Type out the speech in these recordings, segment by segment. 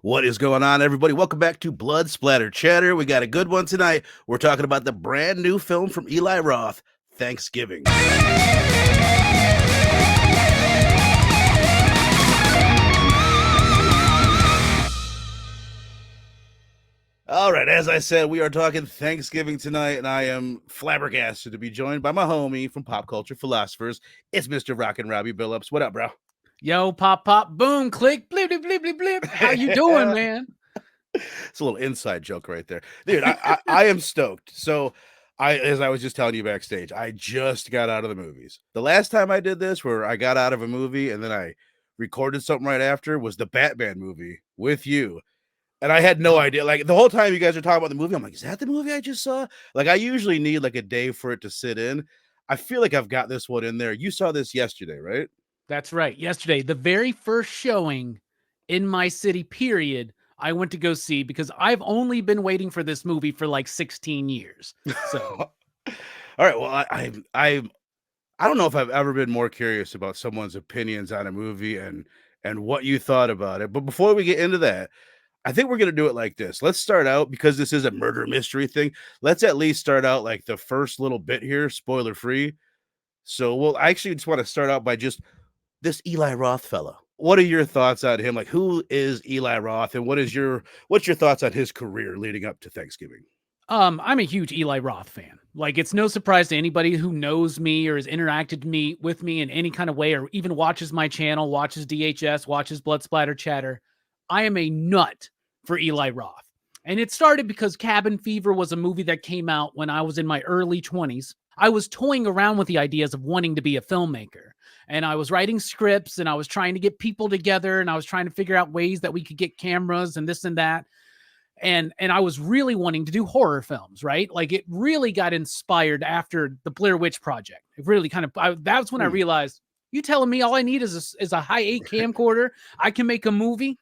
What is going on, everybody? Welcome back to Blood Splatter Chatter. We got a good one tonight. We're talking about the brand new film from Eli Roth, Thanksgiving. All right, as I said, we are talking Thanksgiving tonight, and I am flabbergasted to be joined by my homie from Pop Culture Philosophers. It's Mr. Rockin Robbie Billups. What up, bro? Yo, pop, pop, boom, click, blip, blip, blip, blip, blip. How you doing, man? It's a little inside joke right there. Dude, I am stoked. So, as I was just telling you backstage, I just got out of the movies. The last time I did this, where I got out of a movie and then I recorded something right after, was the Batman movie with you. And I had no idea. Like, the whole time you guys are talking about the movie, I'm like, is that the movie I just saw? Like, I usually need like a day for it to sit in. I feel like I've got this one in there. You saw this yesterday, right? That's right. Yesterday, the very first showing in my city, period, I went to go see because I've only been waiting for this movie for like 16 years. So, all right. Well, I don't know if I've ever been more curious about someone's opinions on a movie and what you thought about it. But before we get into that, I think we're going to do it like this. Let's start out, because this is a murder mystery thing. Let's at least start out like the first little bit here, spoiler free. So we'll actually just want to start out by just this Eli Roth fella. What are your thoughts on him? Like, who is Eli Roth, and what's your thoughts on his career leading up to Thanksgiving? I'm a huge Eli Roth fan. Like, it's no surprise to anybody who knows me or has interacted with me in any kind of way, or even watches my channel, watches DHS, watches Blood Splatter Chatter. I am a nut for Eli Roth. And it started because Cabin Fever was a movie that came out when I was in my early 20s. I was toying around with the ideas of wanting to be a filmmaker. And I was writing scripts, and I was trying to get people together, and I was trying to figure out ways that we could get cameras and this and that. And I was really wanting to do horror films, right? Like, it really got inspired after the Blair Witch Project. It really that's when I realized, you telling me all I need is a high 8 camcorder, I can make a movie?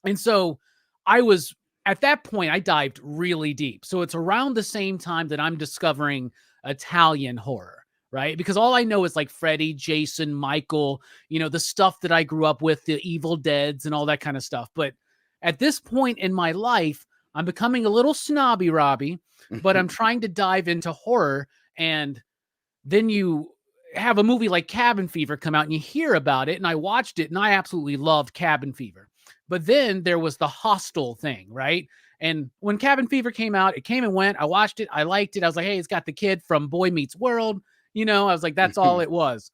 And so at that point, I dived really deep. So it's around the same time that I'm discovering Italian horror, right? Because all I know is like Freddy, Jason, Michael, the stuff that I grew up with, the Evil Deads and all that kind of stuff. But at this point in my life, I'm becoming a little snobby, Robbie, but I'm trying to dive into horror. And then you have a movie like Cabin Fever come out and you hear about it. And I watched it and I absolutely loved Cabin Fever. But then there was the Hostel thing, right? And when Cabin Fever came out, it came and went. I watched it. I liked it. I was like, hey, it's got the kid from Boy Meets World. I was like, that's all it was.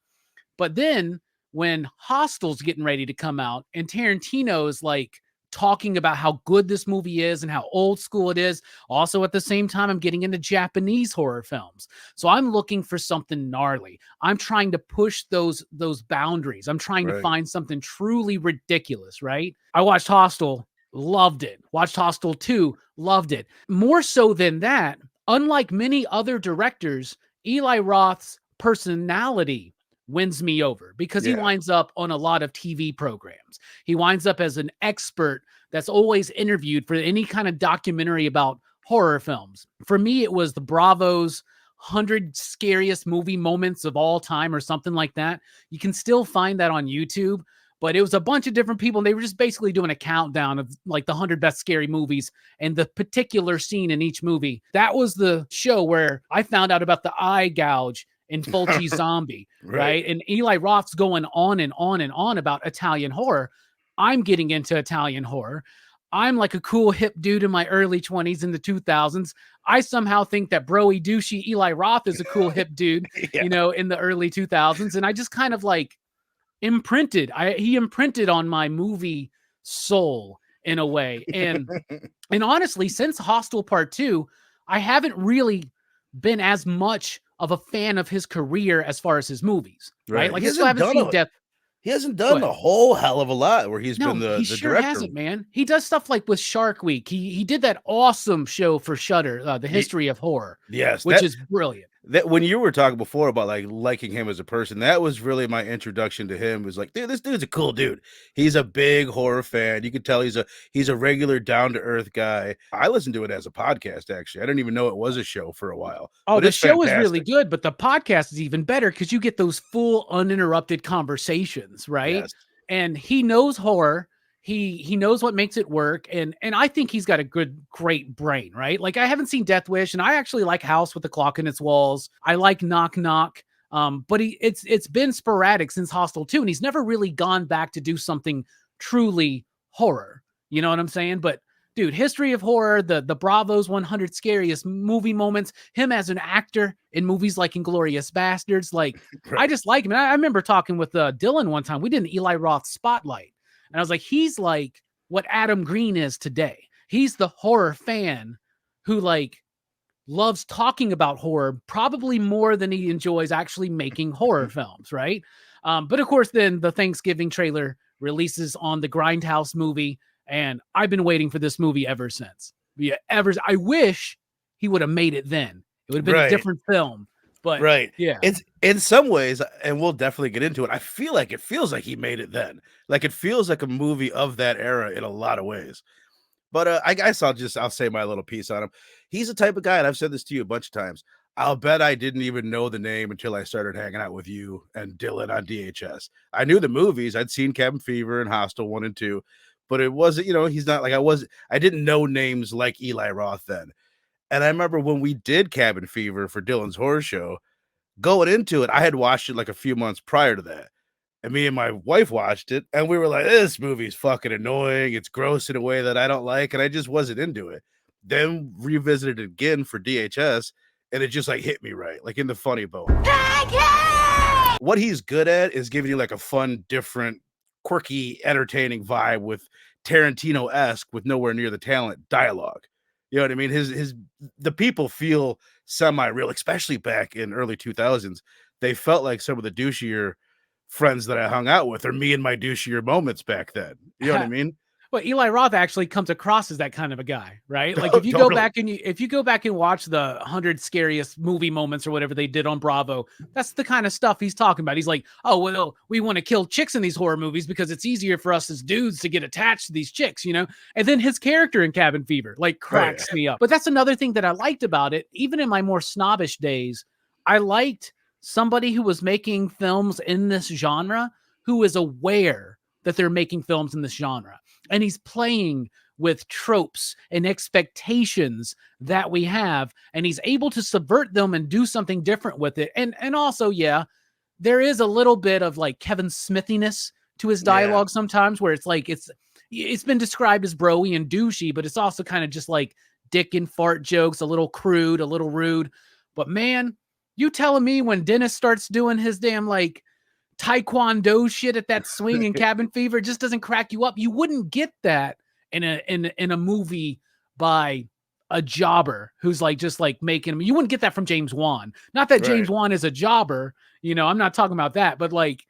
But then when Hostel's getting ready to come out and Tarantino's like talking about how good this movie is and how old school it is. Also, at the same time, I'm getting into Japanese horror films. So I'm looking for something gnarly. I'm trying to push those boundaries. I'm trying to find something truly ridiculous, right? I watched Hostel, loved it. Watched Hostel 2, loved it. More so than that, unlike many other directors, Eli Roth's personality wins me over because he winds up on a lot of TV programs. He winds up as an expert that's always interviewed for any kind of documentary about horror films. For me, it was the Bravo's 100 scariest movie moments of all time or something like that. You can still find that on YouTube, but it was a bunch of different people. And they were just basically doing a countdown of like the 100 best scary movies and the particular scene in each movie. That was the show where I found out about the eye gouge in Fulci Zombie, right? And Eli Roth's going on and on and on about Italian horror. I'm getting into Italian horror. I'm like a cool hip dude in my early 20s in the 2000s. I somehow think that broy douchey Eli Roth is a cool hip dude, in the early 2000s. And I just kind of like he imprinted on my movie soul in a way. And honestly, since Hostel Part 2, I haven't really been as much of a fan of his career as far as his movies, right? Like, I still haven't seen Death. He hasn't done a whole hell of a lot where he's been the sure director. Hasn't, man. He does stuff like with Shark Week. He did that awesome show for Shudder, The History of Horror. Yes, which is brilliant. That when you were talking before about like liking him as a person, that was really my introduction to him. It was like, dude, this dude's a cool dude. He's a big horror fan. You can tell he's a regular down to earth guy. I listened to it as a podcast, actually. I didn't even know it was a show for a while. Oh, the show is really good, but the podcast is even better because you get those full uninterrupted conversations, right? Yes. And he knows horror. He knows what makes it work, and I think he's got a great brain, right? Like I haven't seen Death Wish, and I actually like House with the Clock in its Walls. I like Knock Knock. But it's been sporadic since Hostel 2, and he's never really gone back to do something truly horror. You know what I'm saying? But dude, History of Horror, the Bravo's 100 Scariest Movie Moments, him as an actor in movies like Inglourious Bastards, like I Right. just like him. And I remember talking with Dylan one time. We did an Eli Roth spotlight, and I was like, he's like what Adam Green is today. He's the horror fan who like loves talking about horror probably more than he enjoys actually making horror films, right? But of course, then the Thanksgiving trailer releases on the Grindhouse movie, and I've been waiting for this movie ever since. Yeah, I wish he would have made it then. It would have been a Right. different film. But Right. yeah, It's in some ways, and we'll definitely get into it. I feel like it feels like he made it then. Like it feels like a movie of that era in a lot of ways. But I guess I'll say my little piece on him. He's the type of guy, and I've said this to you a bunch of times. I'll bet I didn't even know the name until I started hanging out with you and Dylan on DHS. I knew the movies. I'd seen Cabin Fever and Hostel 1 and 2, but it wasn't, he's not like I didn't know names like Eli Roth then. And I remember when we did Cabin Fever for Dylan's horror show, going into it, I had watched it like a few months prior to that. And me and my wife watched it, and we were like, this movie's fucking annoying. It's gross in a way that I don't like, and I just wasn't into it. Then revisited it again for DHS, and it just like hit me right, like in the funny bone. What he's good at is giving you like a fun, different, quirky, entertaining vibe with Tarantino-esque, with nowhere near the talent dialogue. You know what I mean? The people feel semi-real, especially back in early 2000s. They felt like some of the douchier friends that I hung out with, or me and my douchier moments back then. You know what I mean? Well, Eli Roth actually comes across as that kind of a guy, right? Like if you go back and watch the 100 Scariest Movie Moments or whatever they did on Bravo, that's the kind of stuff he's talking about. He's like, oh, well, we want to kill chicks in these horror movies because it's easier for us as dudes to get attached to these chicks, And then his character in Cabin Fever like cracks me up. But that's another thing that I liked about it. Even in my more snobbish days, I liked somebody who was making films in this genre who is aware that they're making films in this genre. And he's playing with tropes and expectations that we have, and he's able to subvert them and do something different with it. And also, yeah, there is a little bit of like Kevin Smithiness to his dialogue sometimes, where it's like it's been described as broy and douchey, but it's also kind of just like dick and fart jokes, a little crude, a little rude. But man, you telling me when Dennis starts doing his damn like Taekwondo shit at that swing in Cabin Fever just doesn't crack you up. You wouldn't get that in a movie by a jobber who's like just like making him. You wouldn't get that from James Wan. Not that James Wan is a jobber, I'm not talking about that, but like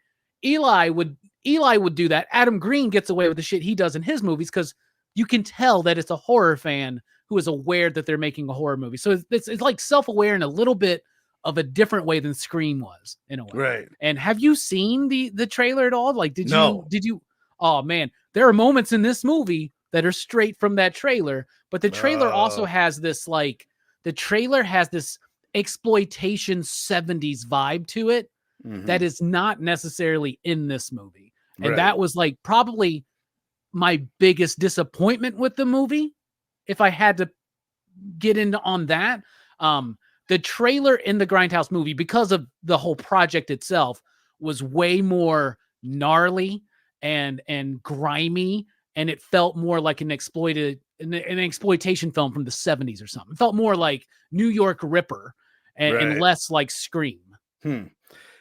Eli would do that. Adam Green gets away with the shit he does in his movies because you can tell that it's a horror fan who is aware that they're making a horror movie. So it's like self-aware in a little bit of a different way than Scream was in a way. Right. And have you seen the trailer at all? Like, did No. you, oh man, there are moments in this movie that are straight from that trailer, but the trailer also has this, like, the trailer has this exploitation 70s vibe to it that is not necessarily in this movie. And that was like probably my biggest disappointment with the movie. If I had to get into on that, the trailer in the Grindhouse movie, because of the whole project itself, was way more gnarly and grimy, and it felt more like an exploitation film from the 70s or something. It felt more like New York Ripper and less like Scream.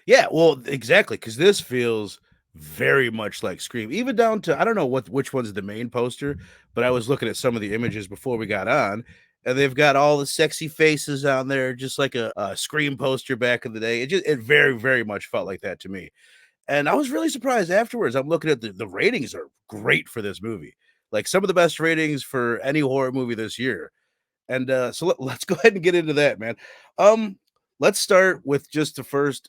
Yeah, well, exactly, because this feels very much like Scream, even down to, I don't know which one's the main poster, but I was looking at some of the images before we got on, and they've got all the sexy faces on there, just like a Scream poster back in the day. It very, very much felt like that to me. And I was really surprised afterwards. I'm looking at the ratings are great for this movie. Like some of the best ratings for any horror movie this year. And so let's go ahead and get into that, man. Let's start with just the first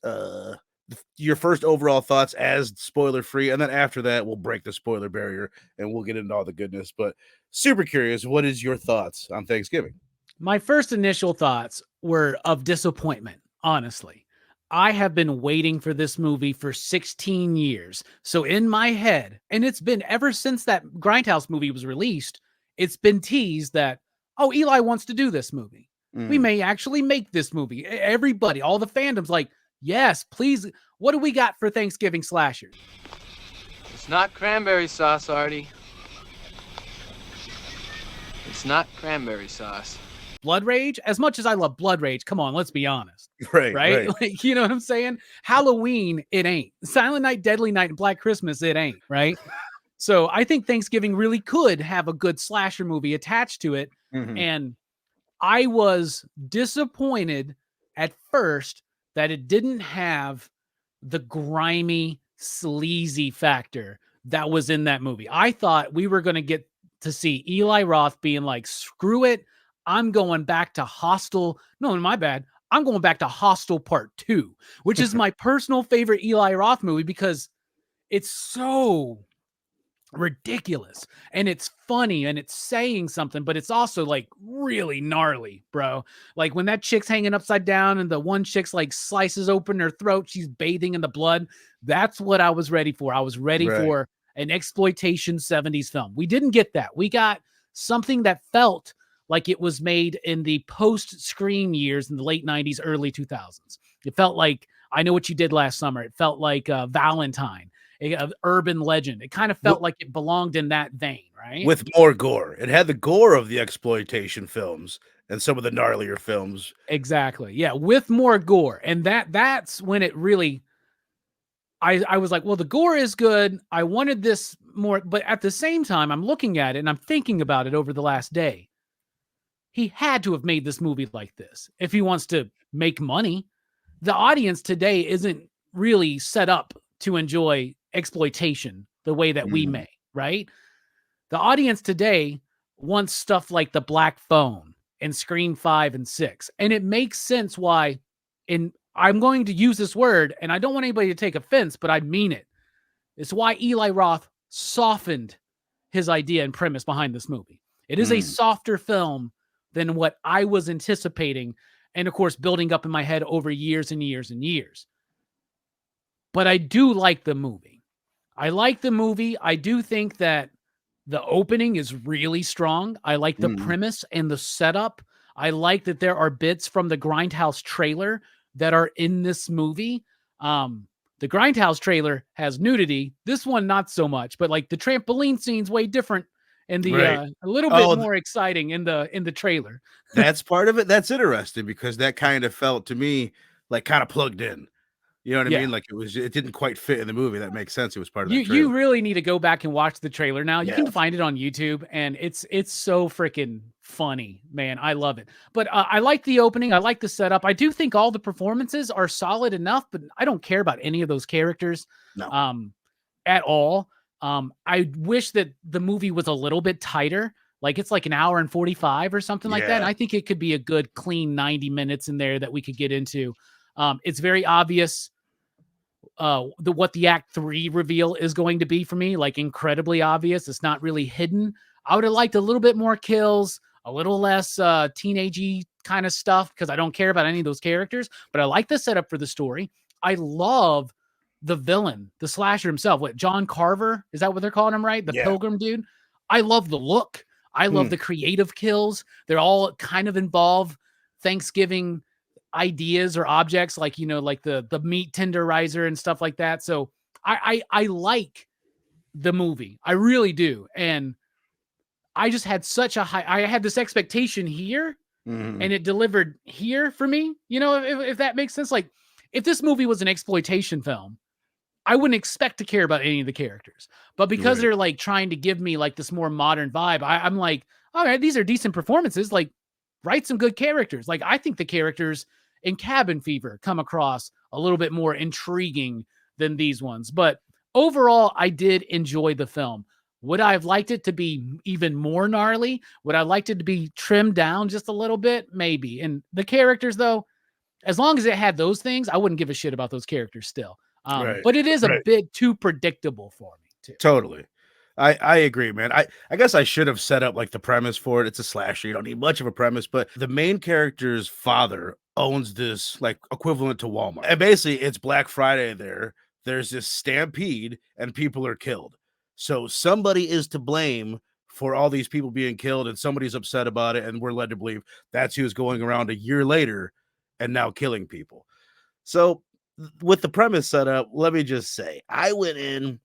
your first overall thoughts as spoiler free, and then after that we'll break the spoiler barrier and we'll get into all the goodness. But super curious, what is your thoughts on Thanksgiving? My first initial thoughts were of disappointment, honestly. I have been waiting for this movie for 16 years. So in my head, and it's been ever since that Grindhouse movie was released, it's been teased that, oh, Eli wants to do this movie. We may actually make this movie. Everybody, all the fandom's like, yes, please. What do we got for Thanksgiving slashers? It's not cranberry sauce, Artie. It's not cranberry sauce. Blood Rage, as much as I love Blood Rage, come on, let's be honest. Right. Like, you know what I'm saying? Halloween, it ain't. Silent Night, Deadly Night, and Black Christmas, it ain't, right? So I think Thanksgiving really could have a good slasher movie attached to it. And I was disappointed at first that it didn't have the grimy, sleazy factor that was in that movie. I thought we were going to get to see Eli Roth being like, screw it. I'm going back to Hostel. No, my bad. I'm going back to Hostel Part 2, which is my personal favorite Eli Roth movie because it's so ridiculous and it's funny and it's saying something, but it's also like really gnarly, bro. Like when that chick's hanging upside down and the one chick's like slices open her throat, she's bathing in the blood. That's what I was ready for. I was ready for an exploitation 70s film. We didn't get that. We got something that felt like it was made in the post-Scream years in the late 90s, early 2000s. It felt like I Know What You Did Last Summer. It felt like Valentine. An urban legend. It kind of felt like it belonged in that vein, right? With more gore. It had the gore of the exploitation films and some of the gnarlier films. Exactly. Yeah, with more gore. And that's when it really I was like, well, the gore is good. I wanted this more, but at the same time, I'm looking at it and I'm thinking about it over the last day. He had to have made this movie like this if he wants to make money. The audience today isn't really set up to enjoy exploitation the way that we may, right? The audience today wants stuff like The Black Phone and Scream 5 and 6. And it makes sense why, I'm going to use this word, and I don't want anybody to take offense, but I mean it. It's why Eli Roth softened his idea and premise behind this movie. It is a softer film than what I was anticipating, and of course, building up in my head over years and years and years. But I do like the movie. I like the movie. I do think that the opening is really strong. I like the premise and the setup. I like that there are bits from the Grindhouse trailer that are in this movie. The Grindhouse trailer has nudity. This one, not so much, but like the trampoline scene's way different and the a little bit more exciting in the trailer. That's part of it. That's interesting because that kind of felt to me like kind of plugged in. You know what I mean? Like it didn't quite fit in the movie. That makes sense. It was part of that trailer. You really need to go back and watch the trailer now. You can find it on YouTube, and it's so freaking funny, man. I love it. But I like the opening. I like the setup. I do think all the performances are solid enough, but I don't care about any of those characters at all. I wish that the movie was a little bit tighter. Like it's like an hour and 45 or something like that. And I think it could be a good clean 90 minutes in there that we could get into. It's very obvious what the Act 3 reveal is going to be for me, like incredibly obvious. It's not really hidden. I would have liked a little bit more kills, a little less teenagey kind of stuff because I don't care about any of those characters, but I like the setup for the story. I love the villain, the slasher himself. What, John Carver? Is that what they're calling him, right? The Pilgrim dude. I love the look. I love the creative kills. They're all kind of involve Thanksgiving ideas or objects, like, you know, like the meat tenderizer and stuff like that. So I like the movie. I really do. And I just had such a high, I had this expectation here and it delivered here for me. You know, if that makes sense. Like if this movie was an exploitation film, I wouldn't expect to care about any of the characters, but because they're like trying to give me like this more modern vibe, I'm like, all right, these are decent performances. Like write some good characters. Like I think the characters in Cabin Fever come across a little bit more intriguing than these ones. But overall, I did enjoy the film. Would I have liked it to be even more gnarly? Would I liked it to be trimmed down just a little bit? Maybe. And the characters, though, as long as it had those things, I wouldn't give a shit about those characters still. But it is a bit too predictable for me, too. Totally. I agree, man. I guess I should have set up like the premise for it. It's a slasher. You don't need much of a premise, but the main character's father owns this like equivalent to Walmart. And basically it's Black Friday there. There's this stampede and people are killed. So somebody is to blame for all these people being killed, and somebody's upset about it, and we're led to believe that's who's going around a year later and now killing people. So with the premise set up, let me just say, I went in,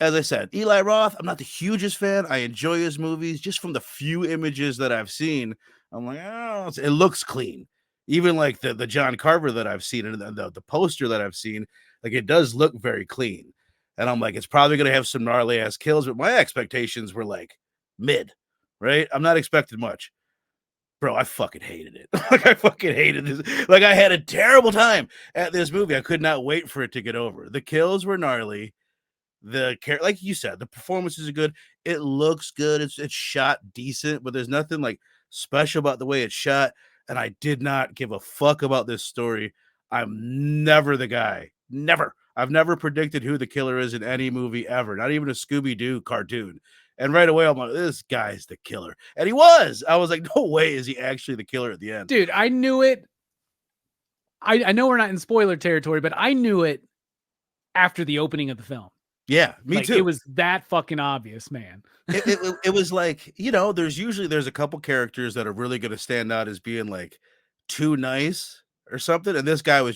as I said, Eli Roth, I'm not the hugest fan. I enjoy his movies. Just from the few images that I've seen, I'm like, oh, it looks clean. Even like the John Carver that I've seen and the poster that I've seen, like it does look very clean. And I'm like, it's probably going to have some gnarly ass kills, but my expectations were like mid, right? I'm not expecting much. Bro, I fucking hated it. Like, I fucking hated this. Like, I had a terrible time at this movie. I could not wait for it to get over. The kills were gnarly. Like you said, the performances are good. It looks good. It's shot decent, but there's nothing like special about the way it's shot. And I did not give a fuck about this story. I'm never the guy. Never. I've never predicted who the killer is in any movie ever. Not even a Scooby-Doo cartoon. And right away, I'm like, this guy's the killer. And he was. I was like, no way is he actually the killer at the end. Dude, I knew it. I know we're not in spoiler territory, but I knew it after the opening of the film. Yeah, me too. It was that fucking obvious, man. it was like, there's a couple characters that are really going to stand out as being like too nice or something. And this guy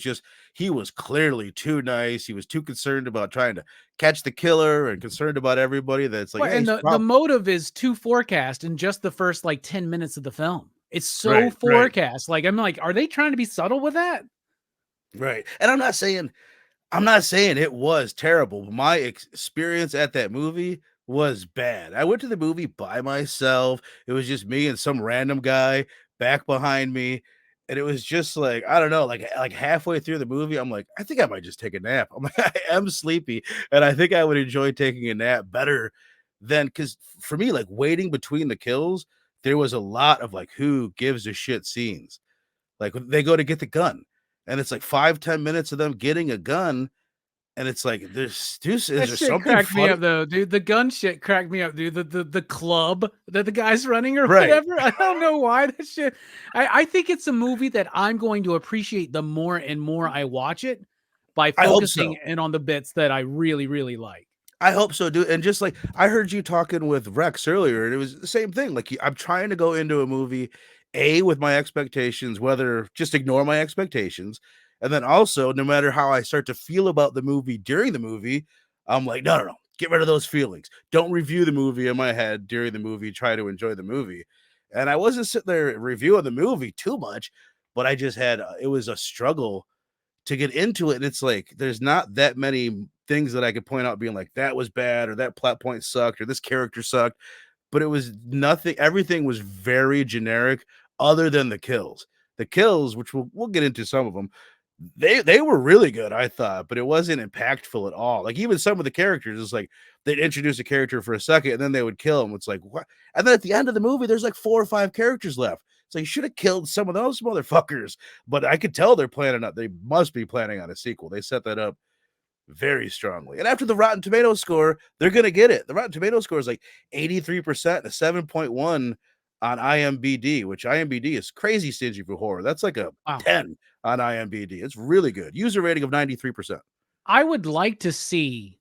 he was clearly too nice. He was too concerned about trying to catch the killer and concerned about everybody. That's like, well, and the motive is too forecast in just the first like 10 minutes of the film. It's so forecast. Right. Like, I'm like, are they trying to be subtle with that? Right. And I'm not saying it was terrible. My experience at that movie was bad. I went to the movie by myself. It was just me and some random guy back behind me. And it was just like, I don't know, like halfway through the movie, I'm like, I think I might just take a nap. I'm like, I am sleepy. And I think I would enjoy taking a nap better than, because for me, like waiting between the kills, there was a lot of like, who gives a shit scenes. Like they go to get the gun. And it's like 5-10 minutes of them getting a gun. And it's like, is there something cracked funny? Me up though, dude. The gun shit cracked me up, dude. The club that the guy's running or whatever. I don't know why that shit. I think it's a movie that I'm going to appreciate the more and more I watch it by focusing in on the bits that I really, really like. I hope so, dude. And just like I heard you talking with Rex earlier, and it was the same thing. Like I'm trying to go into a movie, with my expectations, whether just ignore my expectations. And then also, no matter how I start to feel about the movie during the movie, I'm like, no. Get rid of those feelings. Don't review the movie in my head during the movie. Try to enjoy the movie. And I wasn't sitting there reviewing the movie too much, but I just it was a struggle to get into it. And it's like, there's not that many things that I could point out being like, that was bad, or that plot point sucked, or this character sucked. But it was nothing. Everything was very generic other than the kills. The kills, which we'll get into some of them, they were really good, I thought, but it wasn't impactful at all. Like even some of the characters, it's like they'd introduce a character for a second and then they would kill him. It's like, what? And then at the end of the movie, there's like 4 or 5 characters left. So you should have killed some of those motherfuckers. But I could tell they must be planning on a sequel. They set that up very strongly. And after the Rotten Tomatoes score, they're gonna get it. The Rotten Tomatoes score is like 83% and a 7.1 on IMDb, which IMDb is crazy stingy for horror. That's like a 10 on IMDb. It's really good. User rating of 93%. I would like to see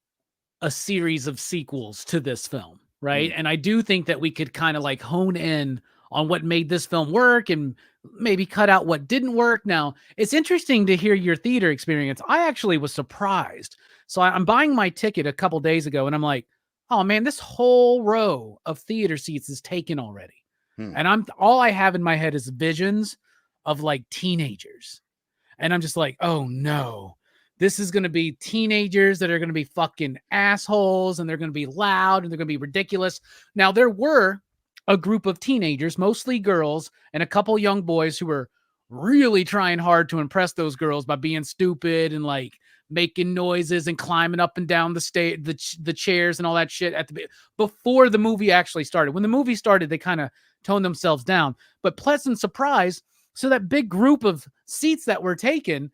a series of sequels to this film, right? And I do think that we could kind of like hone in on what made this film work and maybe cut out what didn't work. Now, it's interesting to hear your theater experience. I actually was surprised. So I'm buying my ticket a couple days ago and I'm like, oh man, this whole row of theater seats is taken already. And all I have in my head is visions of like teenagers. And I'm just like, oh no, this is going to be teenagers that are going to be fucking assholes and they're going to be loud and they're going to be ridiculous. Now, there were a group of teenagers, mostly girls, and a couple young boys who were really trying hard to impress those girls by being stupid and like making noises and climbing up and down the chairs and all that shit before the movie actually started. When the movie started, they kind of toned themselves down, but pleasant surprise. So that big group of seats that were taken,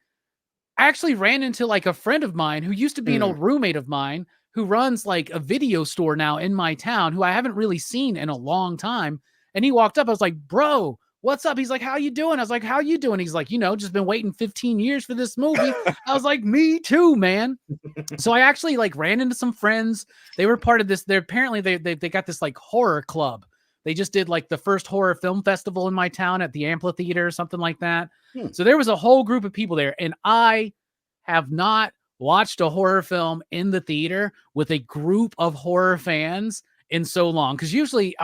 I actually ran into like a friend of mine who used to be an old roommate of mine who runs like a video store now in my town, who I haven't really seen in a long time. And he walked up. I was like, bro, what's up? He's like, how you doing? I was like, how you doing? He's like, just been waiting 15 years for this movie. I was like, me too, man. So I actually like ran into some friends. They were part of this. They're apparently they got this like horror club. They just did like the first horror film festival in my town at the amphitheater or something like that. So there was a whole group of people there, and I have not watched a horror film in the theater with a group of horror fans in so long. Because usually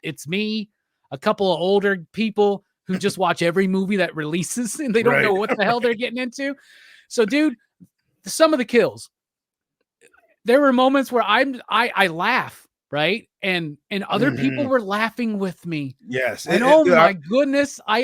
it's me, a couple of older people who just watch every movie that releases and they don't know what the hell they're getting into. So, dude, some of the kills, there were moments where I laugh, right? And other people were laughing with me. Yes. And my goodness, I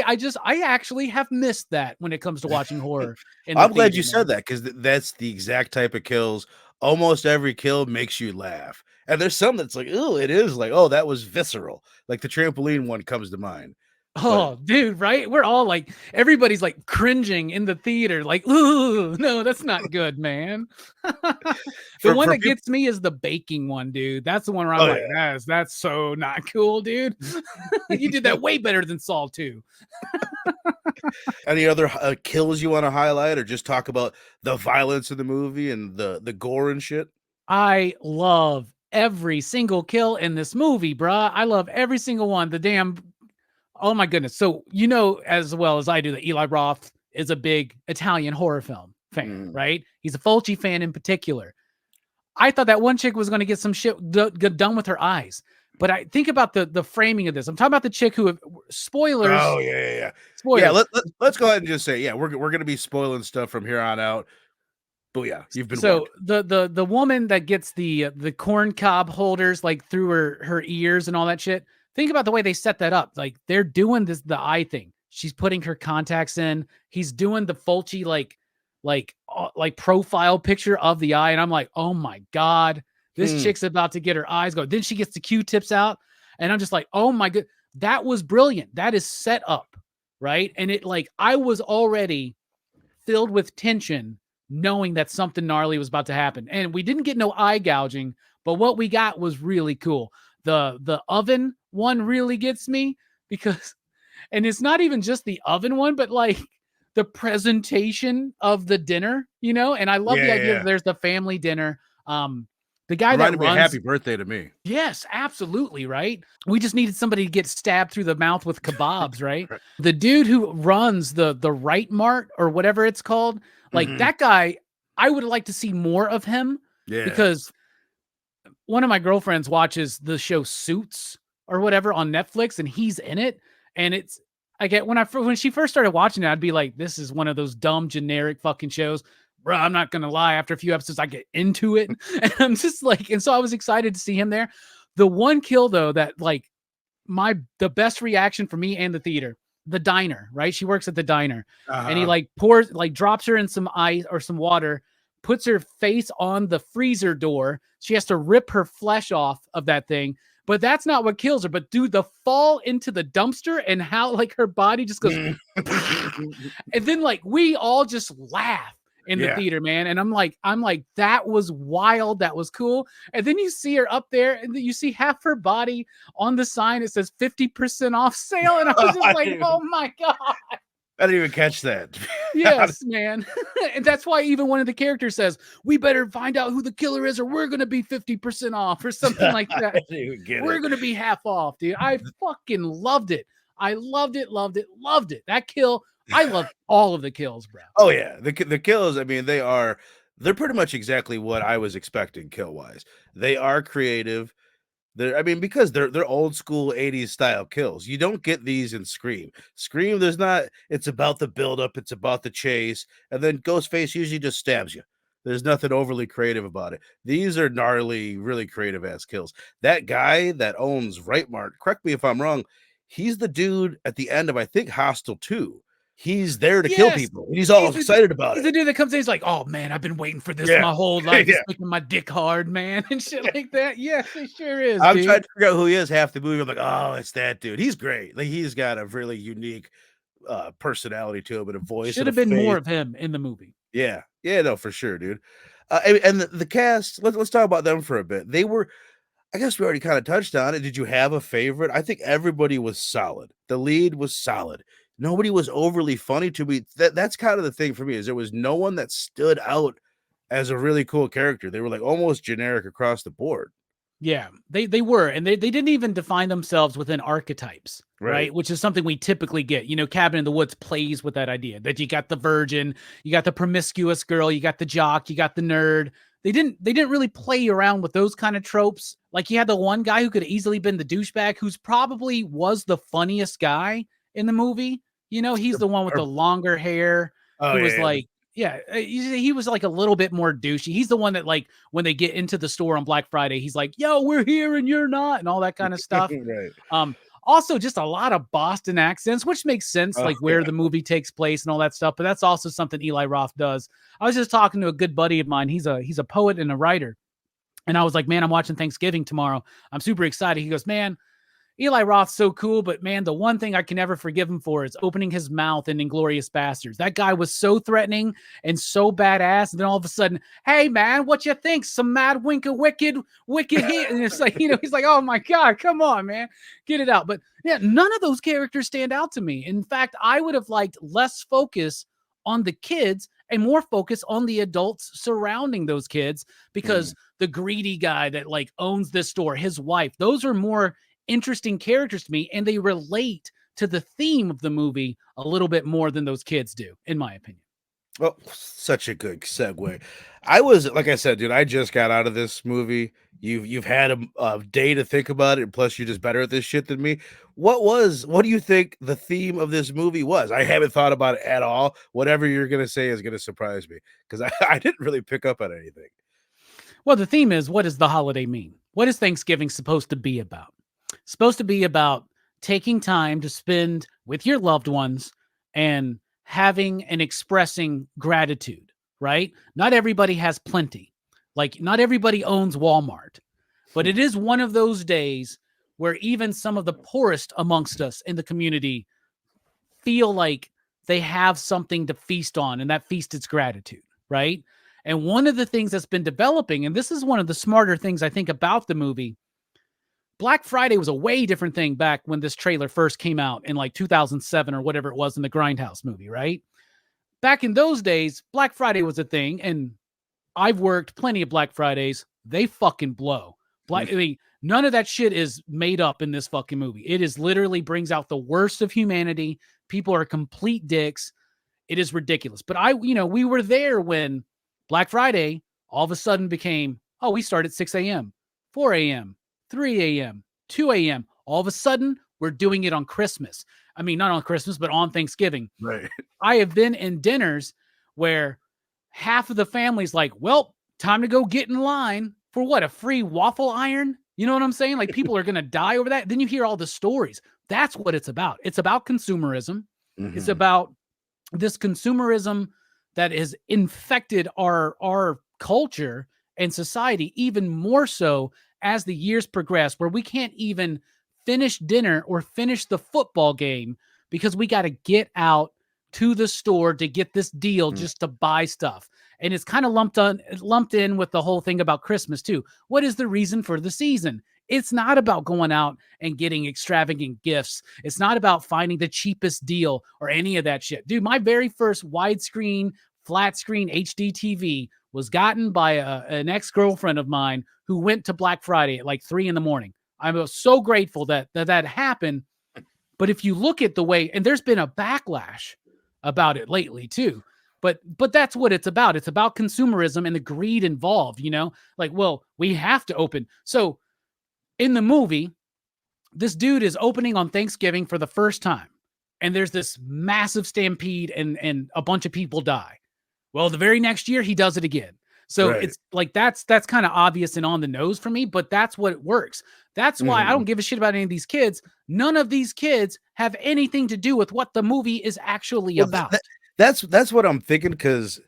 actually have missed that when it comes to watching horror. I'm glad you said that, because that's the exact type of kills. Almost every kill makes you laugh. And there's some that's like, oh, it is like, oh, that was visceral. Like the trampoline one comes to mind. Oh, dude, right? We're all like, everybody's like cringing in the theater, like, ooh, no, that's not good, man. The one that gets me is the baking one, dude. That's the one where I'm like, that's so not cool, dude. You did that way better than Saw 2. Any other kills you want to highlight, or just talk about the violence in the movie and the gore and shit? I love every single kill in this movie, bruh. I love every single one. Oh my goodness. So, as well as I do, that Eli Roth is a big Italian horror film fan, right? He's a Fulci fan in particular. I thought that one chick was going to get some shit done with her eyes. But I think about the framing of this. I'm talking about the chick who, spoilers. Oh, yeah. Spoilers. Yeah, let's go ahead and just say, we're going to be spoiling stuff from here on out. But yeah, you've been so warned. The woman that gets the corn cob holders like through her ears and all that shit. Think about the way they set that up. Like they're doing the eye thing. She's putting her contacts in. He's doing the Fulci like profile picture of the eye, and I'm like, oh my god, this chick's about to get her eyes going. Then she gets the Q-tips out, and I'm just like, oh my god, that was brilliant. That is set up, right? And it like I was already filled with tension, knowing that something gnarly was about to happen, and we didn't get no eye gouging, but what we got was really cool. The oven one really gets me because, and it's not even just the oven one, but like the presentation of the dinner, and I love the idea that there's the family dinner. The guy reminded that runs, me happy birthday to me. Yes, absolutely. Right. We just needed somebody to get stabbed through the mouth with kebabs. Right. The dude who runs the Right Mart or whatever it's called, like that guy, I would like to see more of him because one of my girlfriends watches the show Suits or whatever on Netflix, and he's in it. And it's, I get when she first started watching it, I'd be like, this is one of those dumb generic fucking shows. Bro, I'm not going to lie. After a few episodes, I get into it. And I'm just like, and so I was excited to see him there. The one kill though, that like the best reaction for me and the theater, the diner, right? She works at the diner and he like drops her in some ice or some water, puts her face on the freezer door. She has to rip her flesh off of that thing. But that's not what kills her. But dude, the fall into the dumpster and how like her body just goes, and then like we all just laugh in the theater, man. And I'm like, that was wild. That was cool. And then you see her up there and you see half her body on the sign. It says 50% off sale. And I was just like, oh my God. I didn't even catch that. Yes, man. And that's why even one of the characters says, we better find out who the killer is or we're going to be 50% off or something like that. We're going to be half off, dude. I fucking loved it. I loved it. That kill, I love all of the kills, bro. Oh yeah. The kills, I mean, they're pretty much exactly what I was expecting kill wise. They are creative. Because they're old school 80s style kills. You don't get these in Scream. Scream, it's about the buildup, it's about the chase, and then Ghostface usually just stabs you. There's nothing overly creative about it. These are gnarly, really creative ass kills. That guy that owns Right Mart, correct me if I'm wrong, he's the dude at the end of, I think, Hostel 2. He's there to kill people. He's all excited about it. He's the dude that comes in, he's like, oh man, I've been waiting for this my whole life. It's making my dick hard, man, and shit like that. Yes, it sure is. I'm trying to figure out who he is half the movie. I'm like, oh, it's that dude. He's great. Like he's got a really unique personality to him and a voice. Should have been more of him in the movie. Yeah, no, for sure, dude. And the cast. Let's talk about them for a bit. I guess we already kind of touched on it. Did you have a favorite? I think everybody was solid. The lead was solid. Nobody was overly funny to me. That's kind of the thing for me, is there was no one that stood out as a really cool character. They were like almost generic across the board. Yeah, they were, and they didn't even define themselves within archetypes, right? Which is something we typically get. You know, Cabin in the Woods plays with that idea that you got the virgin, you got the promiscuous girl, you got the jock, you got the nerd. They didn't really play around with those kind of tropes. Like, you had the one guy who could have easily been the douchebag, who's probably was the funniest guy in the movie. You know, he's the one with the longer hair who was like, yeah, he was like a little bit more douchey. He's the one that, like, when they get into the store on Black Friday, he's like, yo, we're here and you're not, and all that kind of stuff. Also just a lot of Boston accents, which makes sense, like where the movie takes place and all that stuff. But that's also something Eli Roth does. I was just talking to a good buddy of mine. He's a poet and a writer. And I was like, man, I'm watching Thanksgiving tomorrow. I'm super excited. He goes, man, Eli Roth's so cool, but man, the one thing I can never forgive him for is opening his mouth in Inglourious Bastards. That guy was so threatening and so badass. And then all of a sudden, hey man, what you think? Some mad winker, wicked hit. And it's like, you know, he's like, oh my God, come on, man, get it out. But yeah, none of those characters stand out to me. In fact, I would have liked less focus on the kids and more focus on the adults surrounding those kids, because the greedy guy that like owns this store, his wife, those are more interesting characters to me, and they relate to the theme of the movie a little bit more than those kids do, in my opinion. Well, such a good segue. I was, like I said, dude, I just got out of this movie. You've had a day to think about it, and plus you're just better at this shit than me. What do you think the theme of this movie was? I haven't thought about it at all. Whatever you're gonna say is gonna surprise me, because I didn't really pick up on anything. Well, the theme is, what does the holiday mean? What is Thanksgiving supposed to be about? It's supposed to be about taking time to spend with your loved ones and having and expressing gratitude, right? Not everybody has plenty. Like, not everybody owns Walmart, but it is one of those days where even some of the poorest amongst us in the community feel like they have something to feast on, and that feast is gratitude, right? And one of the things that's been developing, and this is one of the smarter things I think about the movie, Black Friday was a way different thing back when this trailer first came out in like 2007 or whatever it was in the Grindhouse movie, right? Back in those days, Black Friday was a thing, and I've worked plenty of Black Fridays. They fucking blow. I mean, none of that shit is made up in this fucking movie. It is literally brings out the worst of humanity. People are complete dicks. It is ridiculous. But we were there when Black Friday all of a sudden became, oh, we start at 6 a.m., 4 a.m., 3 a.m., 2 a.m. All of a sudden, we're doing it on Christmas. I mean, not on Christmas, but on Thanksgiving. Right. I have been in dinners where half of the family's like, well, time to go get in line for what? A free waffle iron? You know what I'm saying? Like, people are going to die over that. Then you hear all the stories. That's what it's about. It's about consumerism. It's about this consumerism that has infected our culture and society even more so as the years progress, where we can't even finish dinner or finish the football game because we got to get out to the store to get this deal just to buy stuff. And it's kind of lumped in with the whole thing about Christmas too. What is the reason for the season? It's not about going out and getting extravagant gifts. It's not about finding the cheapest deal or any of that shit. Dude, my very first widescreen, flat screen HD TV was gotten by an ex-girlfriend of mine who went to Black Friday at like 3 a.m. I'm so grateful that happened. But if you look at the way, and there's been a backlash about it lately too, but that's what it's about. It's about consumerism and the greed involved, like, well, we have to open. So in the movie, this dude is opening on Thanksgiving for the first time, and there's this massive stampede and a bunch of people die. Well, the very next year he does it again. So it's like, that's kind of obvious and on the nose for me, but that's what it works. That's why I don't give a shit about any of these kids. None of these kids have anything to do with what the movie is actually about. That's what I'm thinking, because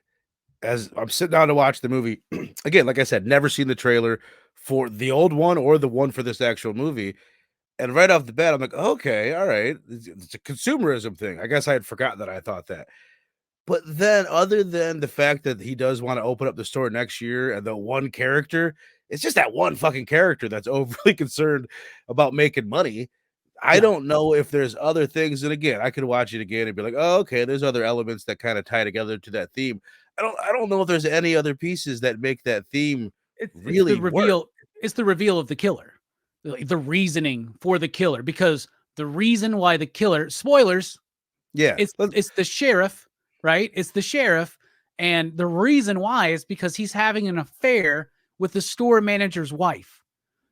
as I'm sitting down to watch the movie, again, like I said, never seen the trailer for the old one or the one for this actual movie. And right off the bat, I'm like, okay, all right. It's a consumerism thing. I guess I had forgotten that I thought that. But then, other than the fact that he does want to open up the store next year and the one character, It's just that one fucking character that's overly concerned about making money. I Yeah. don't know if there's other things. And again, I could watch it again and be like, oh, okay, there's other elements that kind of tie together to that theme. I don't know if there's any other pieces that make that theme It's the really work. reveal. It's the reveal of the killer, like the reasoning for the killer, because the reason why the killer, spoilers, Yeah. it's the sheriff, right? It's the sheriff, and the reason why is because he's having an affair with the store manager's wife,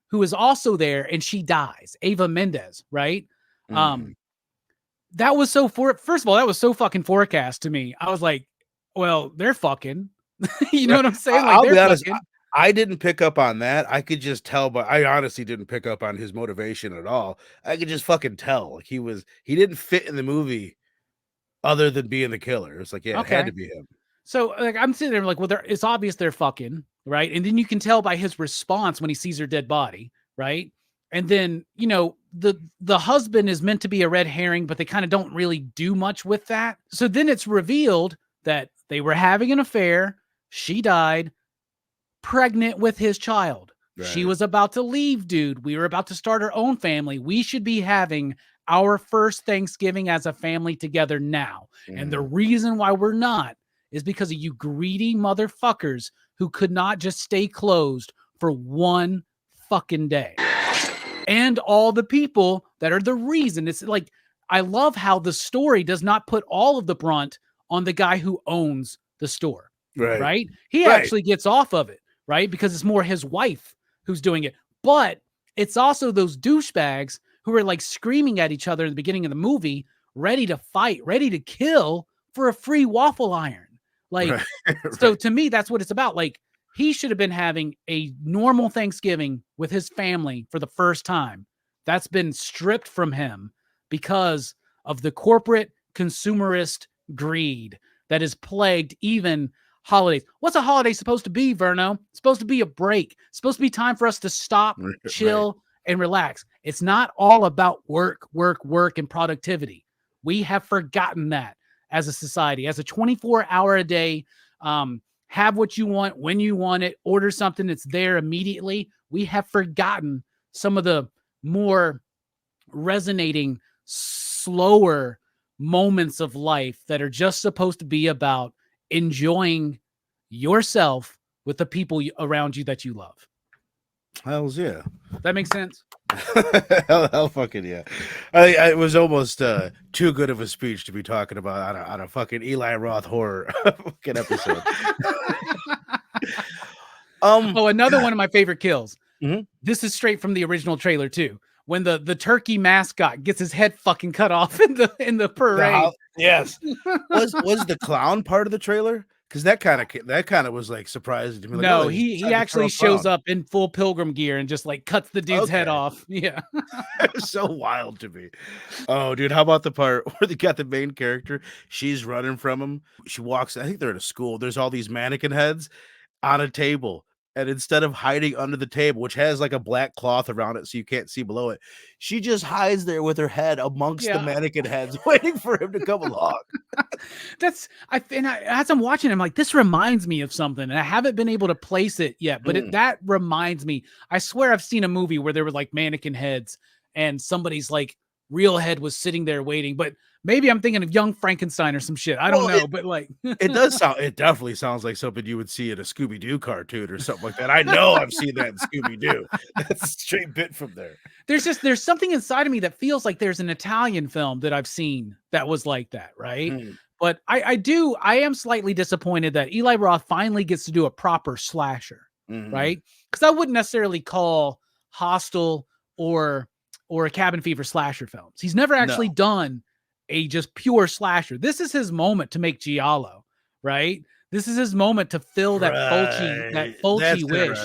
who is also there, and she dies. Ava Mendez, right? That was first of all, that was so fucking forecast to me. I was like, well, they're fucking. You know what I'm saying? Like, I'll they're be honest. fucking. I didn't pick up on that. I could just tell, but I honestly didn't pick up on his motivation at all. I could just fucking tell. Like he didn't fit in the movie other than being the killer. It's like, yeah, it had to be him. So like I'm sitting there like, well, it's obvious they're fucking, right? And then you can tell by his response when he sees her dead body, right? And then, you know, the husband is meant to be a red herring, but they kind of don't really do much with that. So then it's revealed that they were having an affair. She died pregnant with his child. Right. She was about to leave, dude. We were about to start our own family. We should be having our first Thanksgiving as a family together now. And the reason why we're not is because of you greedy motherfuckers who could not just stay closed for one fucking day. And all the people that are the reason. It's like, I love how the story does not put all of the brunt on the guy who owns the store. Right? He actually gets off of it, right? Because it's more his wife who's doing it. But it's also those douchebags who are like screaming at each other in the beginning of the movie, ready to fight, ready to kill for a free waffle iron. Like, so to me, that's what it's about. Like, he should have been having a normal Thanksgiving with his family for the first time. That's been stripped from him because of the corporate consumerist greed that has plagued even holidays. What's a holiday supposed to be, Verno? It's supposed to be a break. It's supposed to be time for us to stop, chill, and relax. It's not all about work, and productivity. We have forgotten that as a society, as a 24-hour a day, have what you want when you want it, order something that's there immediately. We have forgotten some of the more resonating, slower moments of life that are just supposed to be about enjoying yourself with the people around you that you love. Hells yeah. That makes sense. hell fucking yeah. It was almost too good of a speech to be talking about on a fucking Eli Roth horror fucking episode. Another one of my favorite kills. Mm-hmm. This is straight from the original trailer too. When the turkey mascot gets his head fucking cut off in the parade. Yes. Was the clown part of the trailer? Because that kind of was like surprising to me. Like, no, he actually shows up in full pilgrim gear and just like cuts the dude's head off. Yeah. It's so wild to me. Oh, dude, how about the part where they got the main character? She's running from him. She walks, I think they're at a school. There's all these mannequin heads on a table. And instead of hiding under the table, which has like a black cloth around it so you can't see below it, she just hides there with her head amongst the mannequin heads, waiting for him to come along. As I'm watching, I'm like, this reminds me of something, and I haven't been able to place it yet. But that reminds me. I swear I've seen a movie where there were like mannequin heads, and somebody's like real head was sitting there waiting. But maybe I'm thinking of Young Frankenstein or some shit. I don't know, but like it definitely sounds like something you would see in a Scooby-Doo cartoon or something like that. I know I've seen that in Scooby-Doo. That's a straight bit from there. There's something inside of me that feels like there's an Italian film that I've seen that was like that, right? But I am slightly disappointed that Eli Roth finally gets to do a proper slasher, right? Because I wouldn't necessarily call Hostel or a Cabin Fever slasher films. He's never actually done a just pure slasher. This is his moment to make Giallo, right? This is his moment to fill that Fulci wish,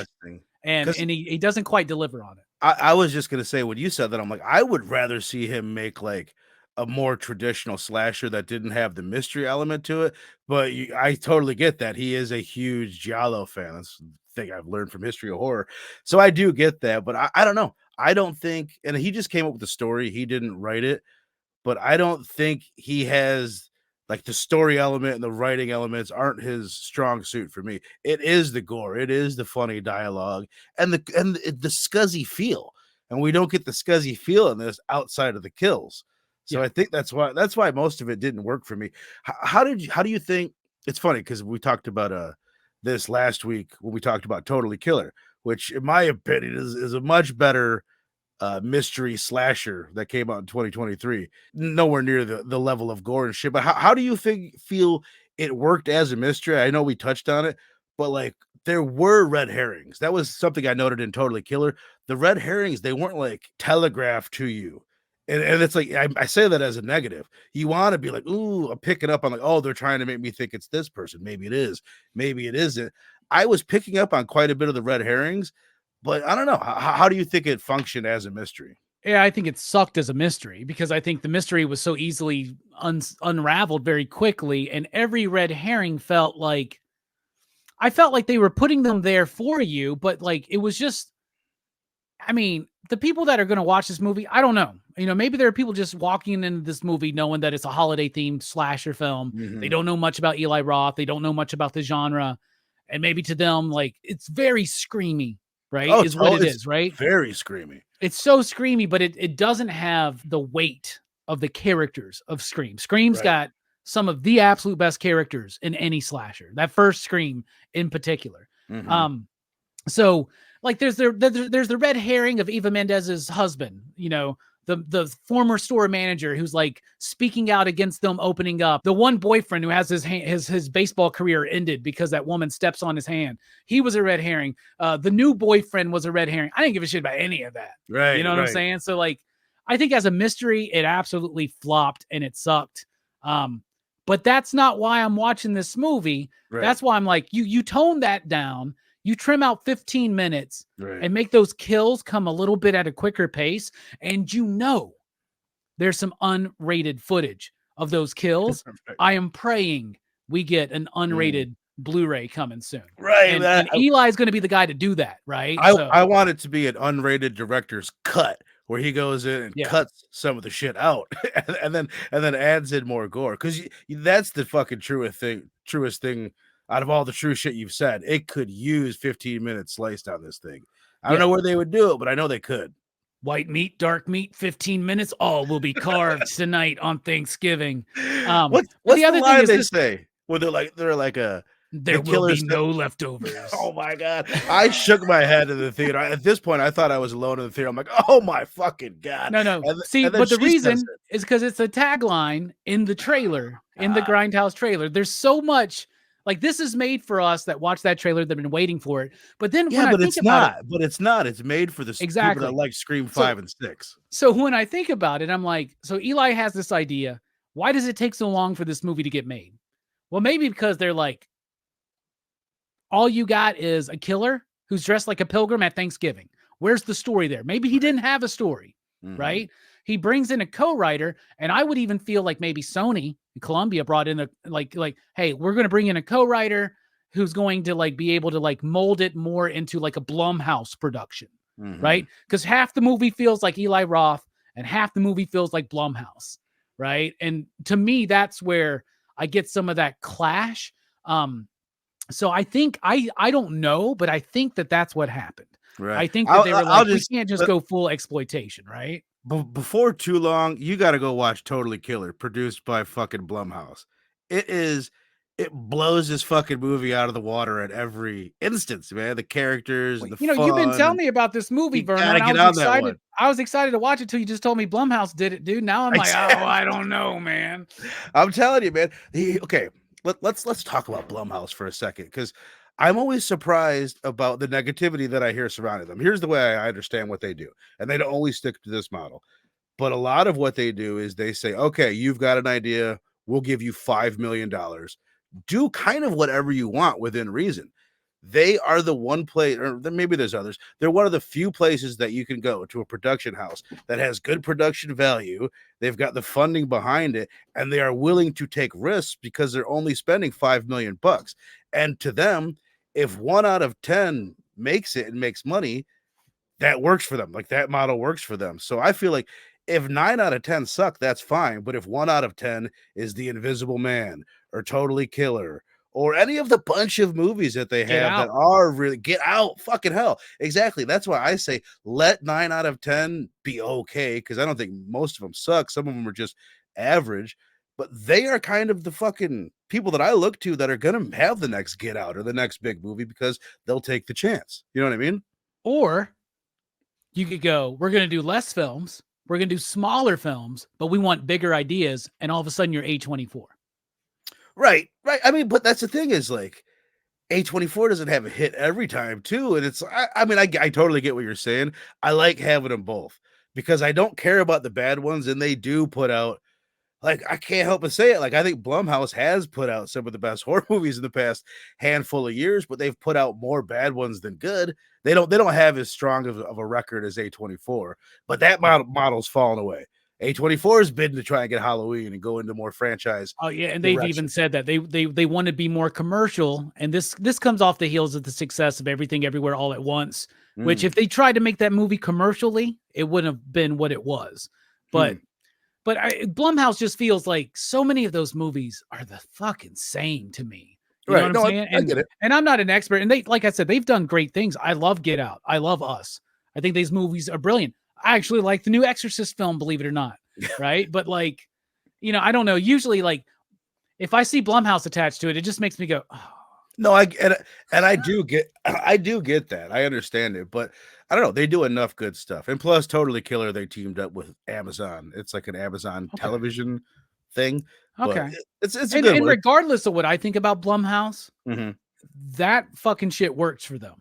and he doesn't quite deliver on it. I was just gonna say, when you said that, I'm like, I would rather see him make like a more traditional slasher that didn't have the mystery element to it. But I totally get that. He is a huge Giallo fan. That's the thing I've learned from history of horror. So I do get that, but I don't know. I don't think, and he just came up with the story. He didn't write it, but I don't think he has like the story element and the writing elements aren't his strong suit for me. It is the gore, it is the funny dialogue, and the scuzzy feel. And we don't get the scuzzy feel in this outside of the kills. So I think that's why most of it didn't work for me. How do you think? It's funny because we talked about this last week when we talked about Totally Killer, which in my opinion is a much better mystery slasher that came out in 2023. Nowhere near the level of gore and shit. But how do you feel it worked as a mystery? I know we touched on it, but like there were red herrings. That was something I noted in Totally Killer. The red herrings, they weren't like telegraphed to you. And it's like I say that as a negative. You want to be like, ooh, I'm picking up on like, oh, they're trying to make me think it's this person. Maybe it is, maybe it isn't. I was picking up on quite a bit of the red herrings, but I don't know. How do you think it functioned as a mystery? Yeah, I think it sucked as a mystery because I think the mystery was so easily unraveled very quickly, and every red herring felt like they were putting them there for you, but like it was just. I mean, the people that are going to watch this movie, I don't know. Maybe there are people just walking into this movie knowing that it's a holiday-themed slasher film. Mm-hmm. They don't know much about Eli Roth. They don't know much about the genre. And maybe to them, like, it's very screamy, right? Oh, is what it is, right? Very screamy. It's so screamy, but it doesn't have the weight of the characters of Scream. Scream's got some of the absolute best characters in any slasher. That first Scream in particular. Mm-hmm. So like there's the red herring of Eva Mendes's husband, the former store manager who's like speaking out against them opening up. The one boyfriend who has his baseball career ended because that woman steps on his hand. He was a red herring. The new boyfriend was a red herring. I didn't give a shit about any of that. Right. You know what I'm saying? So like, I think as a mystery, it absolutely flopped and it sucked. But that's not why I'm watching this movie. Right. That's why I'm like, you tone that down. You trim out 15 minutes and make those kills come a little bit at a quicker pace. And there's some unrated footage of those kills. I am praying we get an unrated Blu-ray coming soon. Right. And Eli's going to be the guy to do that, right? I want it to be an unrated director's cut where he goes in and cuts some of the shit out and then adds in more gore. Because that's the fucking truest thing. Out of all the true shit you've said, it could use 15 minutes sliced on this thing. I don't know where they would do it, but I know they could. White meat, dark meat, 15 minutes. All will be carved tonight on Thanksgiving. What's the other line they say? Well, they're like there will be no leftovers. Oh my God. I shook my head in the theater. At this point, I thought I was alone in the theater. I'm like, oh my fucking God. No. But the reason is because it's a tagline in the trailer, in the Grindhouse trailer. There's so much. Like, this is made for us that watch that trailer that have been waiting for it. But then it's not. It's made for the people that like Scream 5 and 6. So when I think about it, I'm like, so Eli has this idea. Why does it take so long for this movie to get made? Well, maybe because they're like, all you got is a killer who's dressed like a pilgrim at Thanksgiving. Where's the story there? Maybe he didn't have a story, right? He brings in a co-writer, and I would even feel like maybe Sony and Columbia brought in like, hey, we're going to bring in a co-writer who's going to like be able to like mold it more into like a Blumhouse production, right? Because half the movie feels like Eli Roth and half the movie feels like Blumhouse, right? And to me, that's where I get some of that clash. So I think I don't know, but I think that's what happened. Right. I think that they were like, we can't just go full exploitation, right? Before too long, you got to go watch Totally Killer, produced by fucking Blumhouse. It blows this fucking movie out of the water at every instance, man. The characters, the fun. You've been telling me about this movie, Verno. I was excited to watch it till you just told me Blumhouse did it, dude. Now I'm like, oh, I don't know, man. I'm telling you, man. Okay, let's talk about Blumhouse for a second, because I'm always surprised about the negativity that I hear surrounding them. Here's the way I understand what they do. And they don't always stick to this model. But a lot of what they do is they say, okay, you've got an idea. We'll give you $5 million. Do kind of whatever you want within reason. They are the one place, or maybe there's others. They're one of the few places that you can go to a production house that has good production value. They've got the funding behind it, and they are willing to take risks because they're only spending $5 million. And to them, if 1 out of 10 makes it and makes money, that works for them. Like, that model works for them. So I feel like if 9 out of 10 suck, that's fine. But if 1 out of 10 is The Invisible Man or Totally Killer or any of the bunch of movies that they have that are really Get Out, fucking hell. Exactly. That's why I say let 9 out of 10 be okay, because I don't think most of them suck. Some of them are just average, but they are kind of the fucking people that I look to that are going to have the next Get Out or the next big movie because they'll take the chance. You know what I mean? Or you could go, we're going to do less films. We're going to do smaller films, but we want bigger ideas. And all of a sudden you're A24. Right. I mean, but that's the thing is like A24 doesn't have a hit every time too. And it's, I totally get what you're saying. I like having them both because I don't care about the bad ones. And they do put out, like, I can't help but say it. Like, I think Blumhouse has put out some of the best horror movies in the past handful of years, but they've put out more bad ones than good. They don't have as strong of a record as A24, but that model's fallen away. A24 is bidding to try and get Halloween and go into more franchise. Oh yeah, and they've even said that they want to be more commercial, and this comes off the heels of the success of Everything Everywhere All at Once, which if they tried to make that movie commercially, it wouldn't have been what it was. But Blumhouse just feels like so many of those movies are the fucking same to me. You know what I'm saying? I get it. And I'm not an expert. And they, like I said, they've done great things. I love Get Out. I love Us. I think these movies are brilliant. I actually like the new Exorcist film, believe it or not. Right. But like, you know, I don't know. Usually, like, if I see Blumhouse attached to it, it just makes me go, oh. No, I do get that. I understand it, but I don't know. They do enough good stuff. And plus, Totally Killer, they teamed up with Amazon. It's like an Amazon television thing. Okay. It's a good and one. Regardless of what I think about Blumhouse, that fucking shit works for them.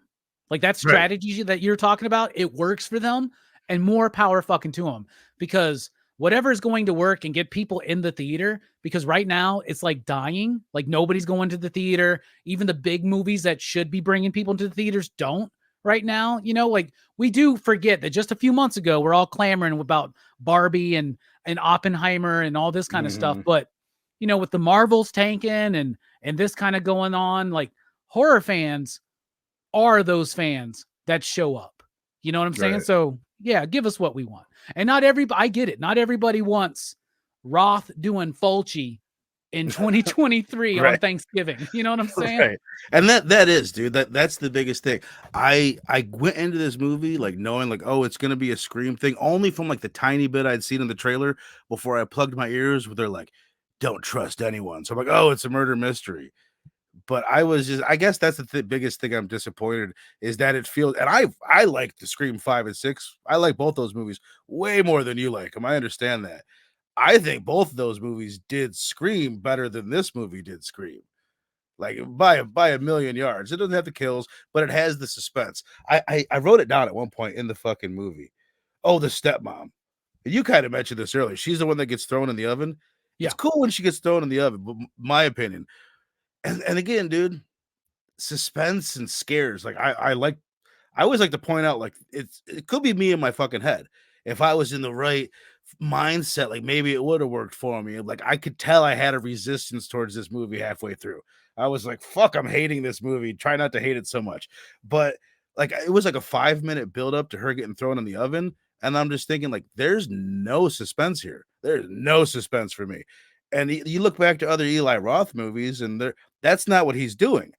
Like that strategy that you're talking about, it works for them, and more power fucking to them, because whatever is going to work and get people in the theater, because right now it's like dying. Like nobody's going to the theater. Even the big movies that should be bringing people into the theaters don't right now. You know, like we do forget that just a few months ago, we're all clamoring about Barbie and Oppenheimer and all this kind of stuff. But, you know, with the Marvels tanking and this kind of going on, like horror fans are those fans that show up. You know what I'm saying? So yeah, give us what we want. And not everybody, I get it. Not everybody wants Roth doing Fulci in 2023 on Thanksgiving. You know what I'm saying? Right. And that is, dude, that's the biggest thing. I went into this movie like knowing like, oh, it's going to be a Scream thing, only from like the tiny bit I'd seen in the trailer before I plugged my ears where they're like, don't trust anyone. So I'm like, oh, it's a murder mystery. But I guess that's the biggest thing I'm disappointed is that it feels, and I like the Scream 5 and 6. I like both those movies way more than you like them. I understand that. I think both of those movies did Scream better than this movie did Scream. Like by a million yards. It doesn't have the kills, but it has the suspense. I wrote it down at one point in the fucking movie. Oh, the stepmom. You kind of mentioned this earlier. She's the one that gets thrown in the oven. Yeah. It's cool when she gets thrown in the oven, but my opinion. And again, dude, suspense and scares. Like I always like to point out, like it could be me in my fucking head. If I was in the right mindset, like maybe it would have worked for me. Like I could tell I had a resistance towards this movie halfway through. I was like, fuck, I'm hating this movie. Try not to hate it so much. But like it was like a 5-minute build up to her getting thrown in the oven. And I'm just thinking, like, there's no suspense here. There's no suspense for me. And you look back to other Eli Roth movies, and that's not what he's doing.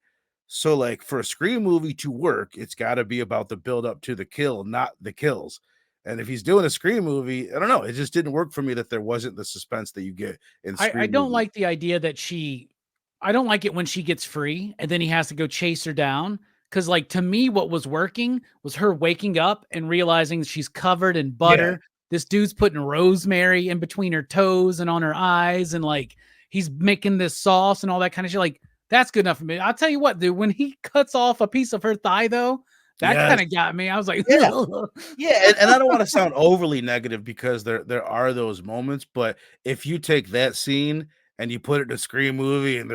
So, like, for a Scream movie to work, it's got to be about the build up to the kill, not the kills. And if he's doing a Scream movie, I don't know. It just didn't work for me that there wasn't the suspense that you get in Scream. I don't like the idea that I don't like it when she gets free and then he has to go chase her down. Because, like, to me, what was working was her waking up and realizing she's covered in butter. Yeah. This dude's putting rosemary in between her toes and on her eyes. And, like, he's making this sauce and all that kind of shit. Like, that's good enough for me. I'll tell you what, dude, when he cuts off a piece of her thigh, though, that kind of got me. I was like, yeah. And I don't want to sound overly negative because there are those moments. But if you take that scene and you put it in a Scream movie and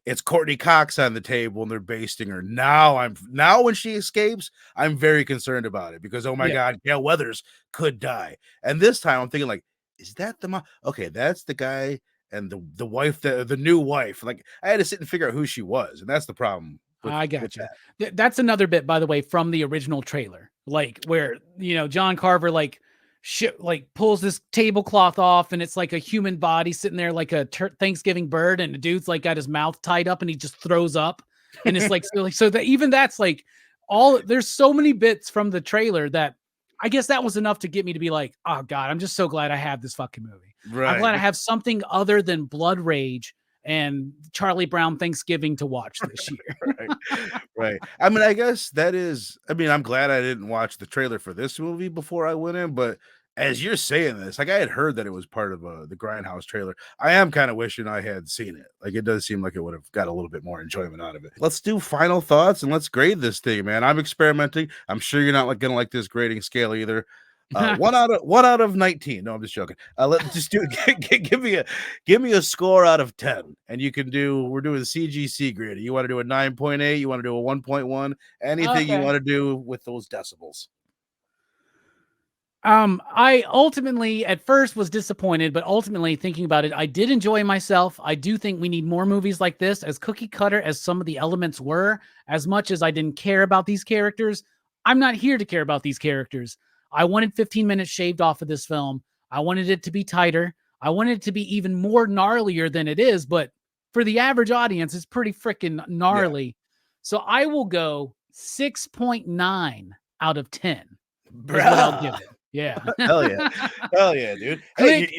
it's Courtney Cox on the table and they're basting her. Now when she escapes, I'm very concerned about it because, oh my God, Gail Weathers could die. And this time I'm thinking like, is that the mom? Okay, that's the guy and the wife, the new wife. Like I had to sit and figure out who she was. And that's the problem. I got you. That's another bit, by the way, from the original trailer, like where, you know, John Carver, like like pulls this tablecloth off, and it's like a human body sitting there like a Thanksgiving bird, and the dude's like got his mouth tied up and he just throws up, and it's like so that even that's like there's so many bits from the trailer that I guess that was enough to get me to be like, oh God, I'm just so glad I have this fucking movie. Right. I'm glad I have something other than Blood Rage and Charlie Brown Thanksgiving to watch this year. Right. I mean, I guess I'm glad I didn't watch the trailer for this movie before I went in, but as you're saying this, like I had heard that it was part of the Grindhouse trailer. I am kind of wishing I had seen it. Like it does seem like it would have got a little bit more enjoyment out of it. Let's do final thoughts and let's grade this thing, man. I'm experimenting. I'm sure you're not gonna like this grading scale either. 1 out of 19. No, I'm just joking. Let's just do give me a score out of 10, and you can we're doing CGC grading. You want to do a 9.8? You want to do a 1.1? Anything you want to do with those decibels? I ultimately at first was disappointed, but ultimately thinking about it, I did enjoy myself. I do think we need more movies like this, as cookie cutter as some of the elements were. As much as I didn't care about these characters, I'm not here to care about these characters. I wanted 15 minutes shaved off of this film. I wanted it to be tighter. I wanted it to be even more gnarlier than it is, but for the average audience, it's pretty freaking gnarly. Yeah. So I will go 6.9 out of 10. Is what I'll give it. Yeah. Hell yeah, dude. Hey,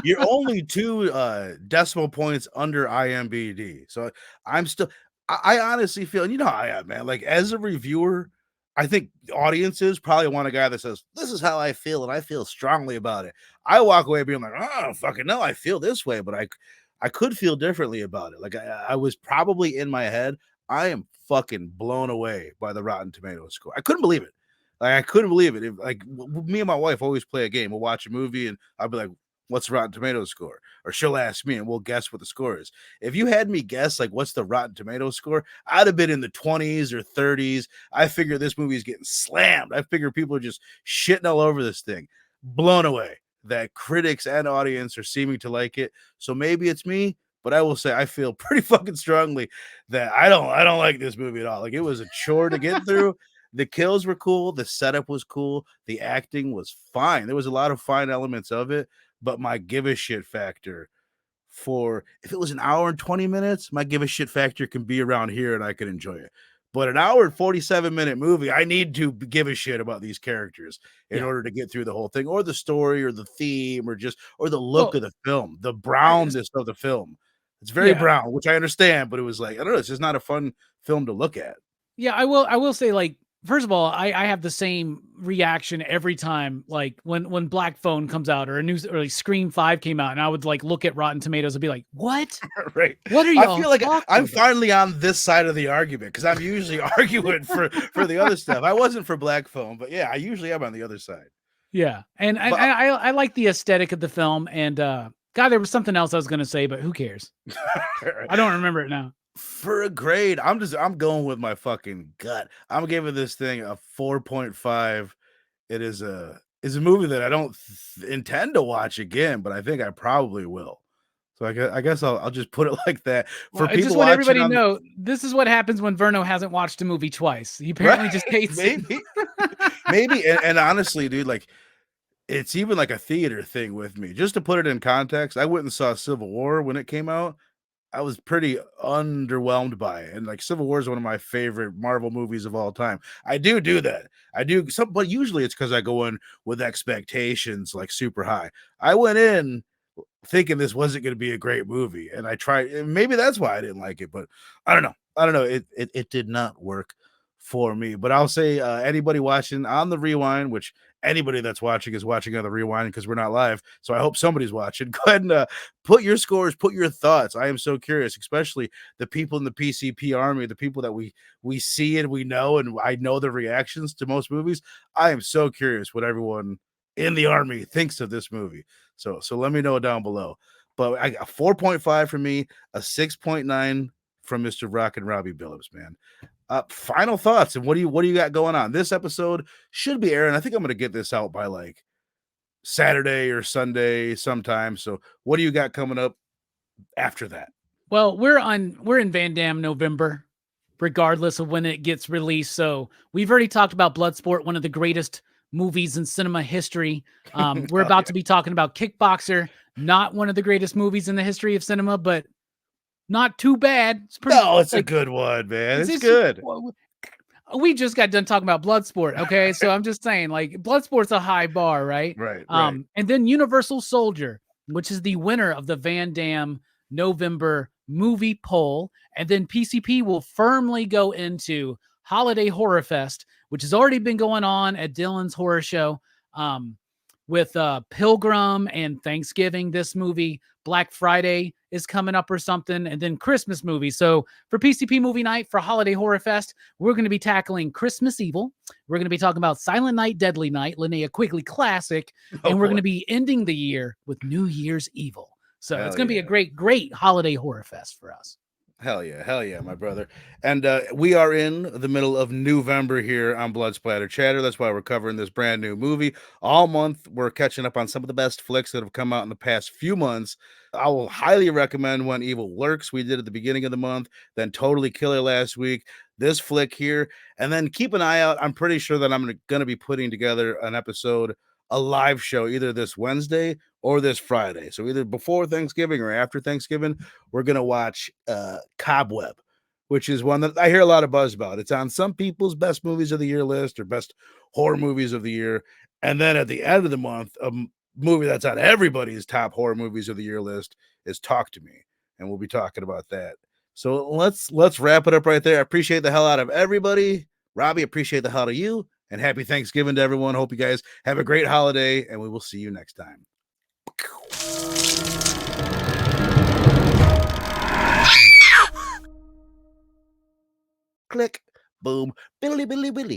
you're only 2 decimal points under IMDb. So I honestly feel, and you know how I am, man. Like as a reviewer, I think audiences probably want a guy that says, this is how I feel, and I feel strongly about it. I walk away being like, oh, fucking no, I feel this way, but I could feel differently about it. Like I was probably in my head, I am fucking blown away by the Rotten Tomatoes score. I couldn't believe it. Like I couldn't believe it. Me and my wife always play a game. We'll watch a movie and I'll be like, what's the Rotten Tomatoes score? Or she'll ask me and we'll guess what the score is. If you had me guess like what's the Rotten Tomatoes score, I'd have been in the 20s or 30s. I figure this movie is getting slammed. I figure people are just shitting all over this thing. Blown away that critics and audience are seeming to like it. So maybe it's me, but I will say I feel pretty fucking strongly that I don't like this movie at all. Like it was a chore to get through. The kills were cool. The setup was cool. The acting was fine. There was a lot of fine elements of it, but my give a shit factor if it was an hour and 20 minutes, my give a shit factor can be around here and I can enjoy it. But an hour and 47-minute movie, I need to give a shit about these characters in order to get through the whole thing, or the story, or the theme, or the look of the film, the brownness of the film. It's very brown, which I understand, but it was like, I don't know, it's just not a fun film to look at. Yeah, I will say, like, first of all, I have the same reaction every time, like when Black Phone comes out or like Scream 5 came out, and I would like look at Rotten Tomatoes and be like, what? Right. What are you? I feel like I'm finally on this side of the argument because I'm usually arguing for the other stuff. I wasn't for Black Phone, but yeah, I usually am on the other side. Yeah. And I like the aesthetic of the film, and God, there was something else I was going to say, but who cares? I don't remember it now. For a grade, I'm going with my fucking gut. I'm giving this thing a 4.5. It is a movie that I don't intend to watch again, but I think I probably will. So I guess I'll just put it like that. For people, I just want everybody to know this is what happens when Verno hasn't watched a movie twice. He apparently just hates maybe. Maybe, and honestly, dude, like it's even like a theater thing with me. Just to put it in context, I went and saw Civil War when it came out. I was pretty underwhelmed by it. And like Civil War is one of my favorite Marvel movies of all time. I do that. But usually it's because I go in with expectations like super high. I went in thinking this wasn't going to be a great movie. And I tried, and maybe that's why I didn't like it, but I don't know. It did not work for me. But I'll say anybody watching on the rewind, which anybody that's watching is watching on the rewind because we're not live. So I hope somebody's watching. Go ahead and put your scores, put your thoughts. I am so curious, especially the people in the PCP army, the people that we see and we know, and I know the reactions to most movies. I am so curious what everyone in the army thinks of this movie. So let me know down below. But I got 4.5 from me, a 6.9 from Mr. Rockin Robbie Billups, man. Final thoughts, and what do you got going on? This episode should be airing. I think I'm going to get this out by like Saturday or Sunday sometime. So what do you got coming up after that? Well, we're in Van Damme November, regardless of when it gets released. So we've already talked about Bloodsport, one of the greatest movies in cinema history. We're about to be talking about Kickboxer, not one of the greatest movies in the history of cinema, but not too bad. It's pretty. No, it's a good one, man. It's it's good. We just got done talking about Bloodsport, okay? So I'm just saying, like, Bloodsport's a high bar, right? Right. And then Universal Soldier, which is the winner of the Van Damme November movie poll. And then PCP will firmly go into Holiday Horror Fest, which has already been going on at Dylan's Horror Show, with Pilgrim and Thanksgiving. This movie, Black Friday is coming up or something, and then Christmas movies. So for PCP Movie Night, for Holiday Horror Fest, we're going to be tackling Christmas Evil. We're going to be talking about Silent Night, Deadly Night, Linnea Quigley classic, and we're going to be ending the year with New Year's Evil. So it's going to be a great, great Holiday Horror Fest for us. Hell yeah, my brother. And we are in the middle of November here on Blood Splatter Chatter. That's why we're covering this brand new movie. All month, we're catching up on some of the best flicks that have come out in the past few months. I will highly recommend When Evil Lurks. We did at the beginning of the month, then Totally Killer last week. This flick here. And then keep an eye out. I'm pretty sure that I'm going to be putting together an episode, a live show, either this Wednesday or this Friday. So either before Thanksgiving or after Thanksgiving, we're going to watch Cobweb, which is one that I hear a lot of buzz about. It's on some people's best movies of the year list or best horror movies of the year. And then at the end of the month, a movie that's on everybody's top horror movies of the year list is Talk to Me. And we'll be talking about that. So let's wrap it up right there. I appreciate the hell out of everybody. Robbie, appreciate the hell out of you. And happy Thanksgiving to everyone. Hope you guys have a great holiday, and we will see you next time. Click, boom, billy, billy, billy.